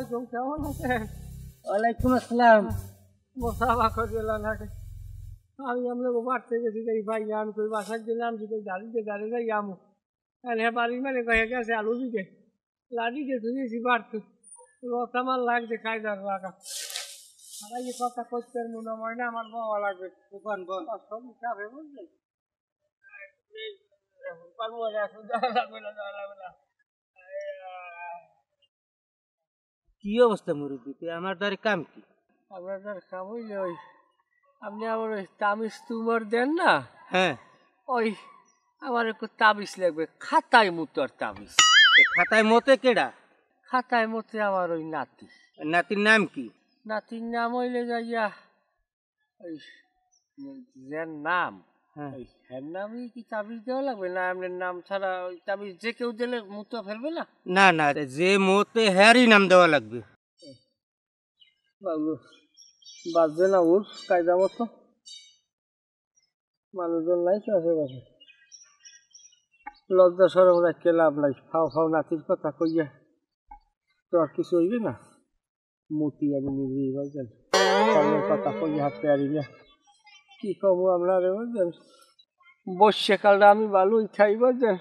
আলাইকুম, কেমন আছেন? ওয়ালাইকুম আসসালাম। মোসাফা করিলাম নাকি? আমি আমরা বাড়তে গেছি এই ভাই আমি কই বাসার দিলাম যে দাঁড়িয়ে যাই আমু হ্যাঁ বাড়ি মানে কয়ে গেছে আলু দিকে লাড়ি দিয়ে ধুয়েছি বাড়তে রথ আমার লাগছে কায়দার লাগা আর এই কথা করতে মনে হয় না আমার বাবা লাগবে বন বন সব খাবে বুঝলি কি অবস্থা মুরব্বী? আমার দ্বারে কাম কি? আপনার কাম হইলে ওই আপনি আমার ওই তাবিজ তুমার দেন না? হ্যাঁ, ওই আমার একটু তাবিজ লাগবে, খাতায় মুতার তাবিজ। খাতায় মতে কেডা? খাতায় মতে আমার ওই নাতি। নাতির নাম কি? নাতির নাম হইলে যাইয়া ওই যার নাম ওই হ্যার নামই কি তাবিজ দেওয়া লাগবে না? আপনার নাম ছাড়া ওই তাবিজ যে কেউ দিলে মুতো ফেলবে না? না না, যে মতে হ্যারই নাম দেওয়া লাগবে। বাবু বাজবে না ওর কায়দা মতো, মানুষজন নাই তো আশেপাশে, লজ্জা সরম রাখতে লাভ নাই। ফাও ফাও নাতির কথা কইয়া তো আর কিছু হইবে না। মতি আমি নিজেই বুঝলেন, কর্মের কথা কইয়া হাঁটতে পারি না। কি কমু আপনারে বুঝলেন, বর্ষাকালটা আমি ভালোই খাই বুঝলেন,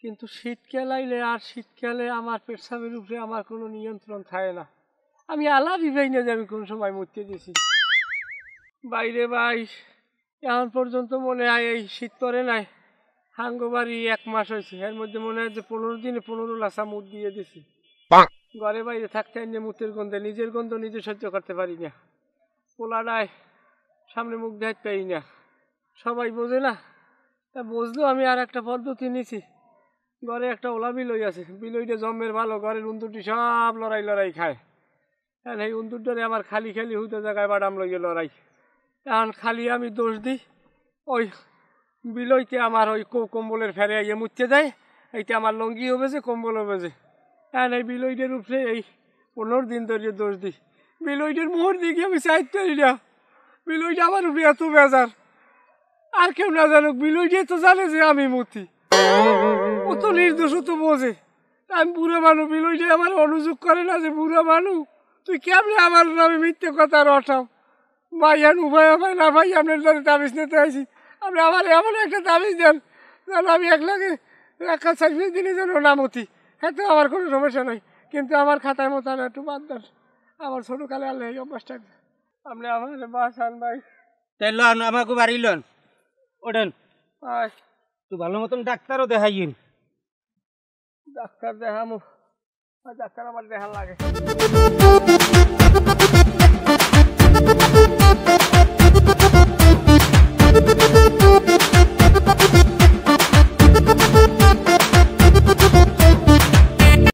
কিন্তু শীতকাল আইলে আর শীতকালে আমার পেশাবের উপরে আমার কোনো নিয়ন্ত্রণ থাকে না। আমি আলাদা ভাই না যে আমি কোন সময় মরতে দিয়েছি বাইরে ভাই। এখন পর্যন্ত মনে হয় এই শীত পরে নাই, হাঙ্গবাড়ি 1 মাস হয়েছে, এর মধ্যে মনে হয় যে 15 দিনে 15 লাসা মুখ দিয়ে দিছি। ঘরে বাইরে থাকতে এনে মুতের গন্ধে নিজের গন্ধ নিজে সহ্য করতে পারি না। পোলাডায় সামনে মুখ দেখতে পাই না, সবাই বোঝে না। তা বুঝলেও আমি আর একটা পদ্ধতি নিছি। ঘরে একটা ওলা বিলই আছে, বিলইটা জন্মের ভালো, ঘরের উন্দুরটি সব লড়াই খায়। হ্যাঁ এই উন্দুরটারে আমার খালি হুইতে জায়গায় বাদাম লইয়ে লড়াই। এখন খালি আমি দোষ দিই ওই বিলইতে আমার ওই কম্বলের ফেরে ইয়ে মুচ্ছে দেয়, এইতে আমার লঙ্গিও বেজে কম্বলও বেজে। হ্যাঁ এই বিলইটের উপরে এই 15 দিন ধরে দোষ দিই। বিলইটের মোহর দিকে আমি চাইতে পারি না, বিলইটা আমার উপরে এত বেজার। আর কেউ না জানুক, বিলইটে তো জানে যে আমি মুতি, ও তো নির্দোষ, তো বোঝে। আমি বুড়ো মানুষ, বিলইটে আমার অনুযোগ করে না যে বুড়ো মানুষ তুই কেমনে আমার নামে মিথ্যে কথা রটাও। ভাই আর উভয় ভাই না ভাই আপনার ধরে তাবিজ নিতে আসি, আপনি আমার এমন একটা তাবিজ দেন যেন আমি একলাগে 1 দিনে যেন নামতি, হ্যাঁ তো আমার কোনো সমস্যা নাই। কিন্তু আমার খাতায় মতো একটু বাদ দেন, আমার ছোটোকালে আল্লাহ এই অভ্যাসটা। আপনি আমার বাসান ভাই, তাই লন আমাকে বাড়ি লন, ওঠেন। আচ্ছা তুই ভালো মতন ডাক্তারও দেখাইন। ডাক্তার দেখামো, ডাক্তার আমার দেখা লাগে।